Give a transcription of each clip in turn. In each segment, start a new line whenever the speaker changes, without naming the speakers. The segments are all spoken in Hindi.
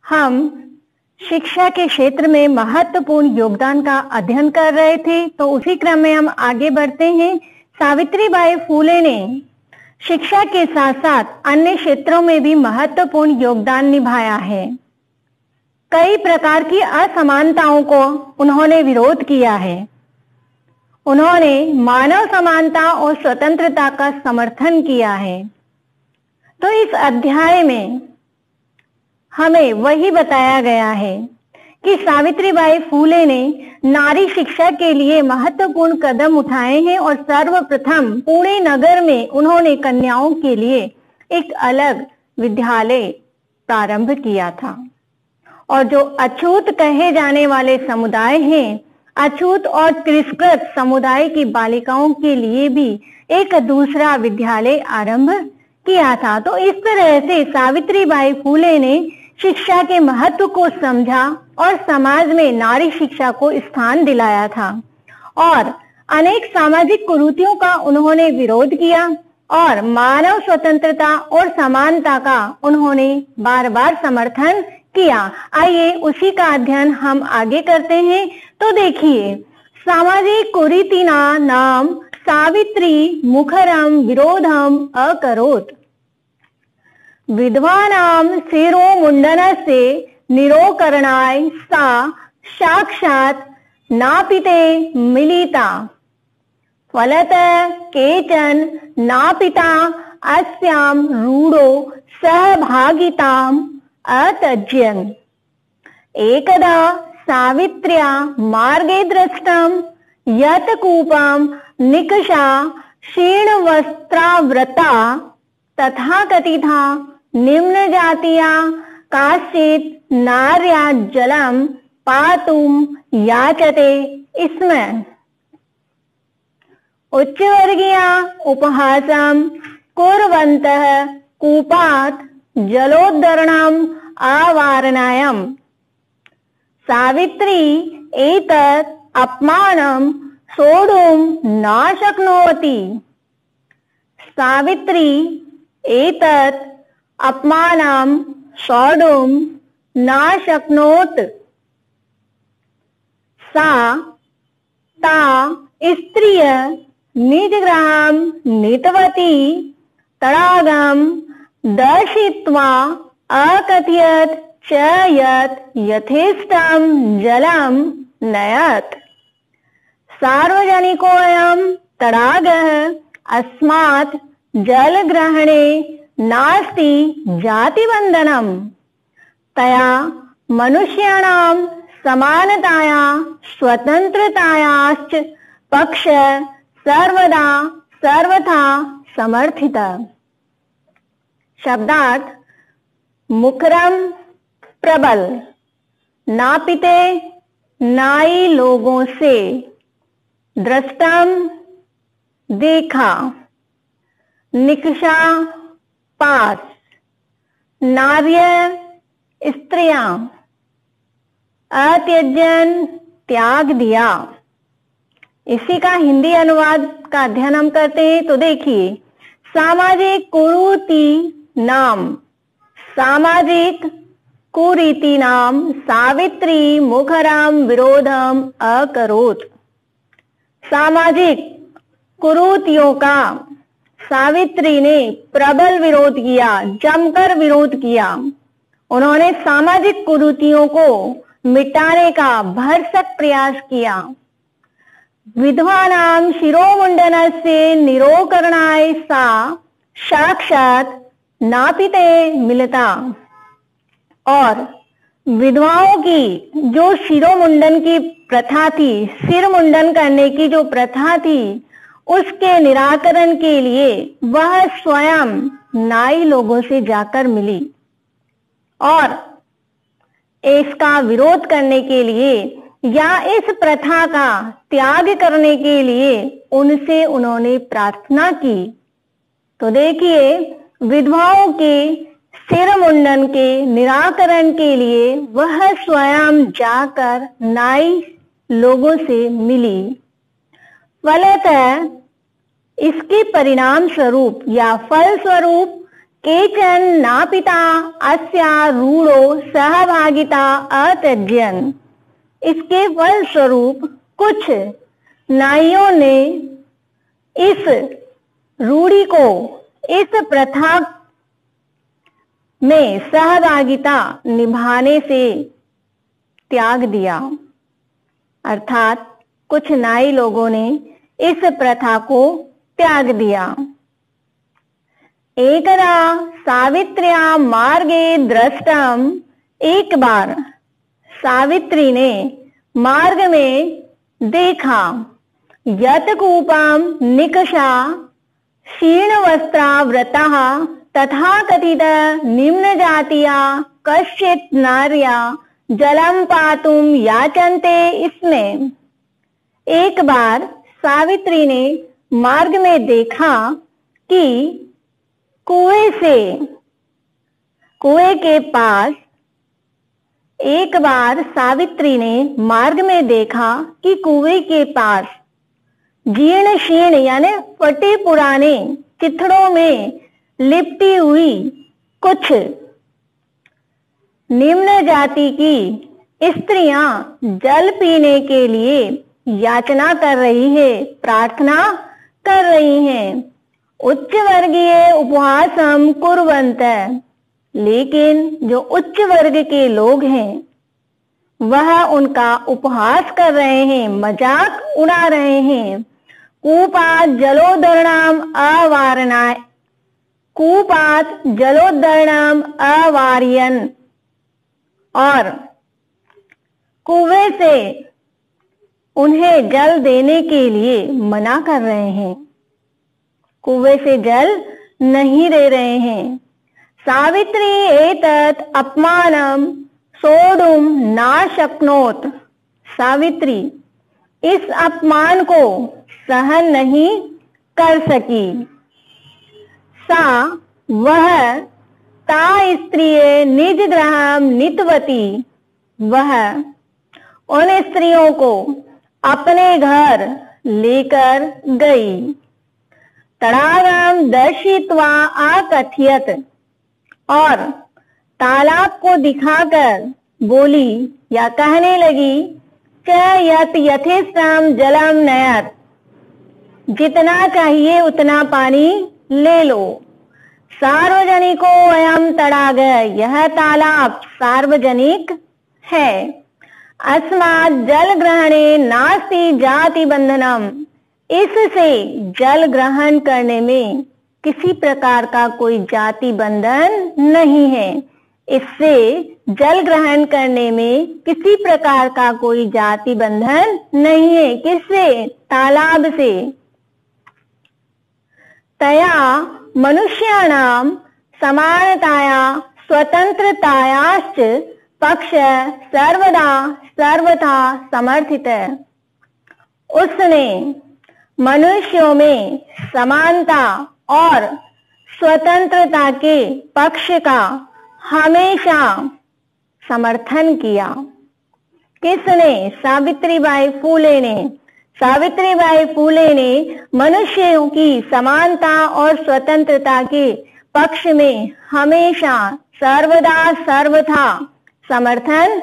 हम शिक्षा के क्षेत्र में महत्वपूर्ण योगदान का अध्ययन कर रहे थे, तो उसी क्रम में हम आगे बढ़ते हैं। सावित्रीबाई फूले ने शिक्षा के साथ साथ अन्य क्षेत्रों में भी महत्वपूर्ण योगदान निभाया है। कई प्रकार की असमानताओं को उन्होंने विरोध किया है। उन्होंने मानव समानता और स्वतंत्रता का समर्थन किया है। तो इस अध्याय में हमें वही बताया गया है कि सावित्रीबाई फूले ने नारी शिक्षा के लिए महत्वपूर्ण कदम उठाए हैं और सर्वप्रथम पुणे नगर में उन्होंने कन्याओं के लिए एक अलग विद्यालय प्रारंभ किया था। और जो अछूत कहे जाने वाले समुदाय हैं, अछूत और तिरस्कृत समुदाय की बालिकाओं के लिए भी एक दूसरा विद्यालय आरंभ किया था। तो इस तरह से सावित्रीबाई फूले ने शिक्षा के महत्व को समझा और समाज में नारी शिक्षा को स्थान दिलाया था और अनेक सामाजिक कुरीतियों का उन्होंने विरोध किया और मानव स्वतंत्रता और समानता का उन्होंने बार बार समर्थन किया। आइए उसी का अध्ययन हम आगे करते हैं। तो देखिए, सामाजिक कुरीतिना नाम सावित्री मुखरम विरोधम अकरोत्। विधवानां शिरोमुण्डनस्य निराकरणाय सा साक्षात् नापिते मिलिता। फलतः केचन नापिता अस्यां रूढो सहभागिताम् अत्यजन्। एकदा सावित्र्या मार्गे दृष्टं यत् कूपं निकषा शीर्णवस्त्रावृता तथा कथिता निम्न जातिया काचित् नार्या जलं पातुं याचते स्म। उच्चवर्गीया उपहासं कुर्वन्तः कूपात् जलोद्धरणम् अवारणाय सावित्री एतत् अपमानं सोढुं न शक्नोति। सावित्री एतत् अपमानं सोढुं न शक्नोत्। सा ता स्त्रिय निजगृहं नीतवती। तडागं दर्शयित्वा अकथयत् च यत् यथेष्टं जलं नयत्। सार्वजनिकोऽयं तडागः अस्मात् जलग्रहणे नास्ति जातिबन्धनम्। तया मनुष्याणां समानताया स्वतन्त्रतायाश्च पक्षः सर्वदा सर्वथा समर्थितः। शब्दार्थ: मुखरम प्रबल, नापिते नाई लोगों से, दृष्टम देखा, निकषा पास, नार्य स्त्रियां, अत्यजन त्याग दिया। इसी का हिंदी अनुवाद का अध्ययन हम करते हैं। तो देखिए, सामाजिक कुरीति नाम, सामाजिक कुरीति नाम सावित्री मुखरम विरोधम अकरोत्। सामाजिक कुरीतियों का सावित्री ने प्रबल विरोध किया, जमकर विरोध किया। उन्होंने सामाजिक कुरीतियों को मिटाने का भरसक प्रयास किया। विधवानां शिरोमुण्डनस्य निराकरणाय सा साक्षात् नापिते मिलिता। और विधवाओं की जो शिरोमुंडन की प्रथा थी, सिर मुंडन करने की जो प्रथा थी, उसके निराकरण के लिए वह स्वयं नाई लोगों से जाकर मिली और इसका विरोध करने के लिए या इस प्रथा का त्याग करने के लिए उनसे उन्होंने प्रार्थना की। तो देखिए, विधवाओं के सिर मुंडन के निराकरण के लिए वह स्वयं जाकर नाई लोगों से मिली। फलतः इसके परिणाम स्वरूप या फल स्वरूप केचन नापिता अस्या रूढ़ो सहभागिता अत्यजन। इसके फलस्वरूप कुछ नाइयों ने इस रूढ़ी को, इस प्रथा में सहभागिता निभाने से त्याग दिया। अर्थात कुछ नाई लोगों ने इस प्रथा को त्याग दिया। एकदा सावित्र्या मार्गे दृष्टम। एक बार सावित्री ने मार्ग में देखा, यत कूपम निकषा शीर्ण वस्त्रावृतः तथा कथित निम्न जातिया कश्चित नार्या जलम पातुम याचन्ते। इसमें एक बार सावित्री ने मार्ग में देखा कि कुएं के पास, एक बार सावित्री ने मार्ग में देखा कि कुएं के पास जीर्ण शीर्ण यानी फटे पुराने चिथड़ों में लिपटी हुई कुछ निम्न जाति की स्त्रियां जल पीने के लिए याचना कर रही है, प्रार्थना कर रही हैं। उच्च वर्गीय उपहासम कुर्वन्त। लेकिन जो उच्च वर्ग के लोग हैं वह उनका उपहास कर रहे हैं, मजाक उड़ा रहे हैं। कूपात जलोदर्णाम अवारणाय, कूपात जलोदर्णाम अवार्यन। और कुएं से उन्हें जल देने के लिए मना कर रहे हैं, कुएं से जल नहीं दे रहे हैं। सावित्री एतत् अपमानम सोढुम ना शक्नोत। सावित्री इस अपमान को सहन नहीं कर सकी। सा वह ता स्त्रिये निज गृहम नीतवती। वह उन स्त्रियों को अपने घर लेकर गई। तड़ागम दर्शित्वा आकथयत। और तालाब को दिखाकर बोली या कहने लगी, च यत यथेष्टम जलम नयत। जितना चाहिए उतना पानी ले लो। सार्वजनिको अयम तड़ाग। यह तालाब सार्वजनिक है। अस्मात् जल ग्रहणे नास्ति जाति बंधनम। इससे जल ग्रहण करने में किसी प्रकार का कोई जाति बंधन नहीं है। इससे जल ग्रहण करने में किसी प्रकार का कोई जाति बंधन नहीं है। किससे? तालाब से। तया मनुष्याणाम समानताया स्वतंत्रतायाश्च पक्ष सर्वदा सर्वथा समर्थित। उसने मनुष्यों में समानता और स्वतंत्रता के पक्ष का हमेशा समर्थन किया। किसने? सावित्रीबाई फूले ने। सावित्रीबाई फूले ने मनुष्यों की समानता और स्वतंत्रता के पक्ष में हमेशा सर्वदा सर्वथा समर्थन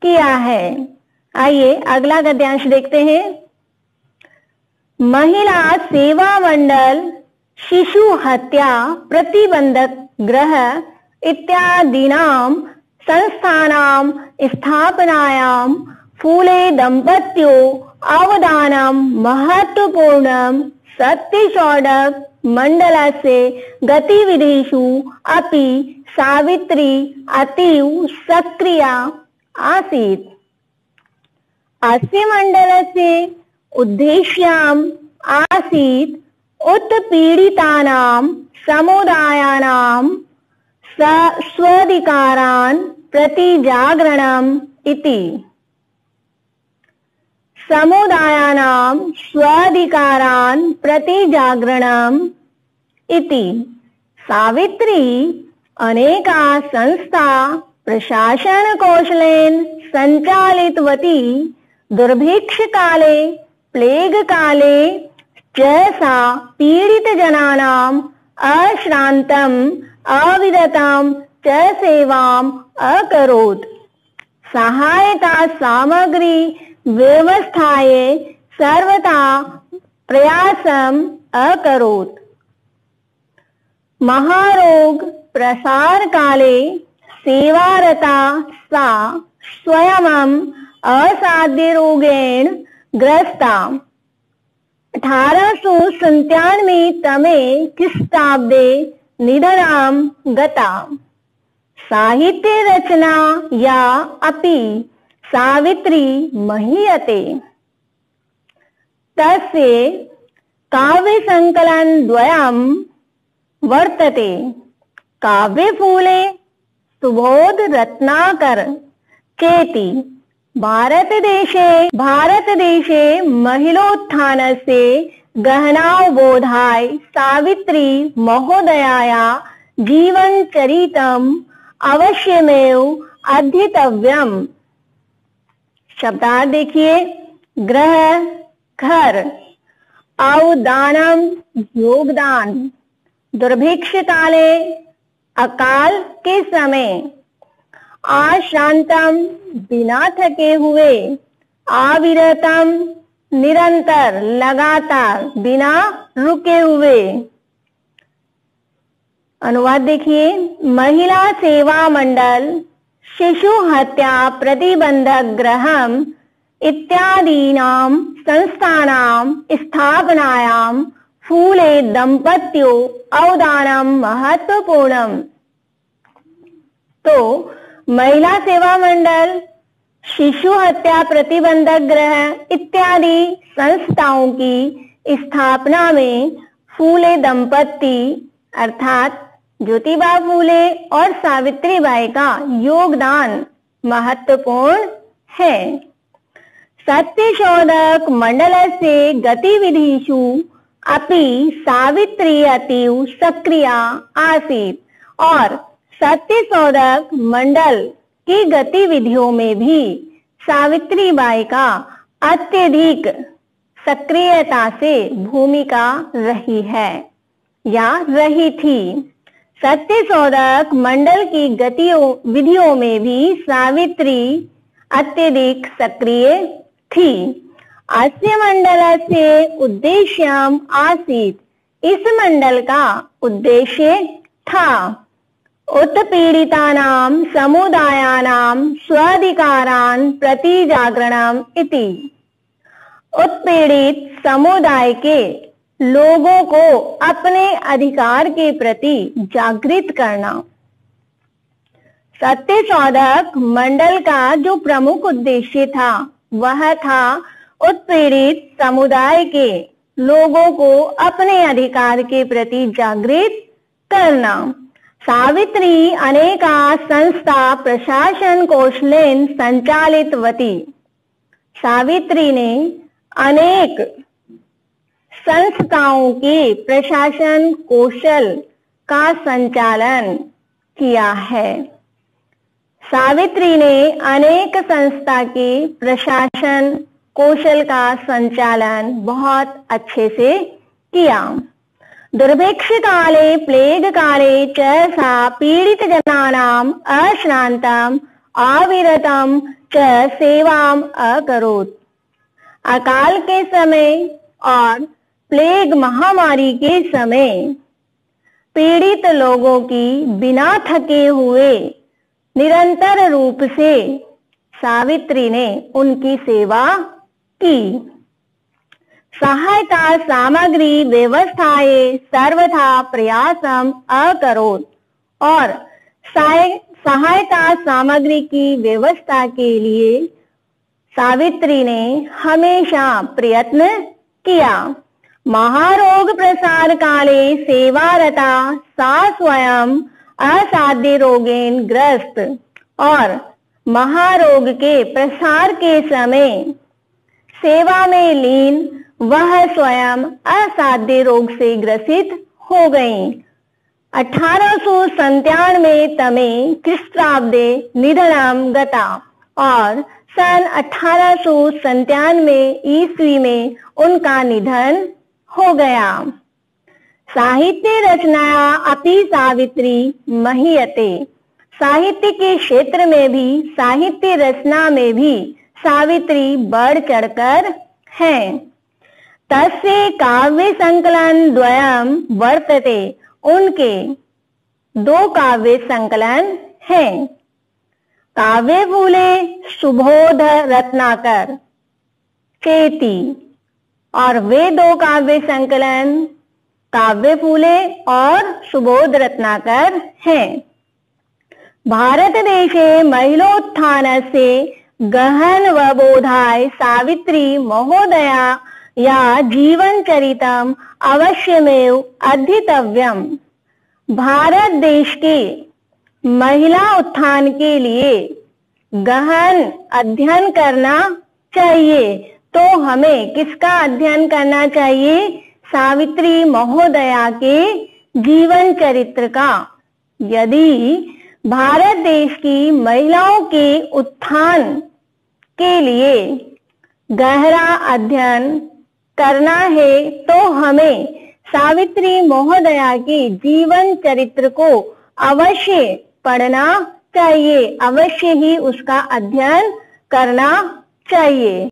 किया है। आइए अगला गद्यांश देखते हैं। महिला सेवा मंडल शिशु हत्या प्रतिबंधक गृह इत्यादीनां संस्थानां स्थापनायां फूले दंपत्यो अवदानं महत्वपूर्णं। सत्यशोधक मंडलस्य गतिविधिषु अपि सावित्री अतीव सक्रिया आसीत्। अस्य मंडलस्य उद्देश्यम् आसीत् उत्पीड़ितानां समुदायानां स्वाधिकारान् प्रति जागरणम् इति। समुदायानां स्वाधिकारान् प्रति जागरणम् इति। सावित्री अनेका संस्था प्रशासन कौशलेन संचालितवती। दुर्भिक्ष काले, प्लेग काले च सा पीड़ित जनानां अश्रान्तम् अविरतं च सेवाम् अकरोत्। सहायता सामग्री व्यवस्थाये सर्वथा प्रयासम् अकरोत्। महारोग प्रसार काले सेवारता सा स्वयं असाध्य रोगेण ग्रस्ता। 1897 तमे ख्रीष्टाब्दे निधनं गता। साहित्य रचना या अपि सावित्री महीयते। तस्य काव्य संकलन द्वयं वर्तते। काव्यफूले सुबोध रत्नाकर चेति। भारतदेशे महिलोत्थानस्य गहनावबोधाय सावित्री महोदयाया जीवनचरितम् अवश्यमेव अध्येतव्यम्। शब्दार्थ देखिए। ग्रह घर, अवदानम योगदान। दुर्भिक्ष काले अकाल के समय, अश्रांतम बिना थके हुए, अविरतम निरंतर लगातार बिना रुके हुए। अनुवाद देखिए। महिला सेवा मंडल, शिशु हत्या प्रतिबंधक गृहम् इत्यादीनां संस्थानां स्थापनायां फूले दंपत्यो अवदानम महत्वपूर्णम्। तो महिला सेवा मंडल, शिशु हत्या प्रतिबंधक गृह इत्यादि संस्थाओं की स्थापना में फूले दंपत्ति अर्थात ज्योतिबा फूले और सावित्रीबाई का योगदान महत्वपूर्ण है। सत्यशोधक मंडलस्य गतिविधिषु अपि सावित्री अतीव सक्रिया आसीत् और सत्यशोधक मंडल की गतिविधियों में भी सावित्रीबाई का अत्यधिक सक्रियता से भूमिका रही है या रही थी। सत्यशोधक मंडल की गतिविधियों में भी सावित्री अत्यधिक सक्रिय थी। अस्य मंडलस्य उद्देश्यम् आसीत्। इस मंडल का उद्देश्य था उत्पीड़ितानां समुदायानां स्वाधिकारान् प्रति जागरणम् इति। उत्पीड़ित समुदाय के लोगों को अपने अधिकार के प्रति जागृत करना। सत्यशोधक मंडल का जो प्रमुख उद्देश्य था वह था उत्पीड़ित समुदाय के लोगों को अपने अधिकार के प्रति जागृत करना। सावित्री अनेका संस्था प्रशासन कौशलेन संचालितवती। सावित्री ने अनेक संस्थाओं के प्रशासन कौशल का संचालन किया है। सावित्री ने अनेक संस्था के प्रशासन कौशल का संचालन बहुत अच्छे से किया। दुर्भिक्ष काले प्लेग काले च सा पीड़ित जनानां अश्रांतम् अविरतं च सेवाम् अकरोत्। अकाल के समय और प्लेग महामारी के समय पीड़ित लोगों की बिना थके हुए निरंतर रूप से सावित्री ने उनकी सेवा की। सहायता सामग्री व्यवस्थाये सर्वथा प्रयासम् अकरोत्। और सहायता सामग्री की व्यवस्था के लिए सावित्री ने हमेशा प्रयत्न किया। महारोग प्रसार काले सेवारता सा स्वयं असाध्य रोगेन ग्रस्त। और महारोग के प्रसार के समय सेवा में लीन वह स्वयं असाध्य रोग से ग्रसित हो गईं। 1897 तमे ख्रीष्टाब्दे निधनं गता और सन 1897 ईस्वी में उनका निधन हो गया। साहित्य रचनाया अपि सावित्री महीयते। साहित्य के क्षेत्र में भी, साहित्य रचना में भी सावित्री बढ़ चढ़कर हैं। तस्य काव्य संकलन द्वयम वर्तते। उनके दो काव्य संकलन हैं, काव्य फूले सुबोध रत्नाकर चेती। और वे दो काव्य संकलन काव्य फूले और सुबोध रत्नाकर हैं। भारत देशे महिलोत्थानस्य गहन व बोधाय सावित्री महोदया या जीवन चरितम अवश्यमेव अध्येतव्यम। भारत देश के महिला उत्थान के लिए गहन अध्ययन करना चाहिए। तो हमें किसका अध्ययन करना चाहिए? सावित्री महोदया के जीवन चरित्र का। यदि भारत देश की महिलाओं के उत्थान के लिए गहरा अध्ययन करना है तो हमें सावित्री महोदया के जीवन चरित्र को अवश्य पढ़ना चाहिए, अवश्य ही उसका अध्ययन करना चाहिए।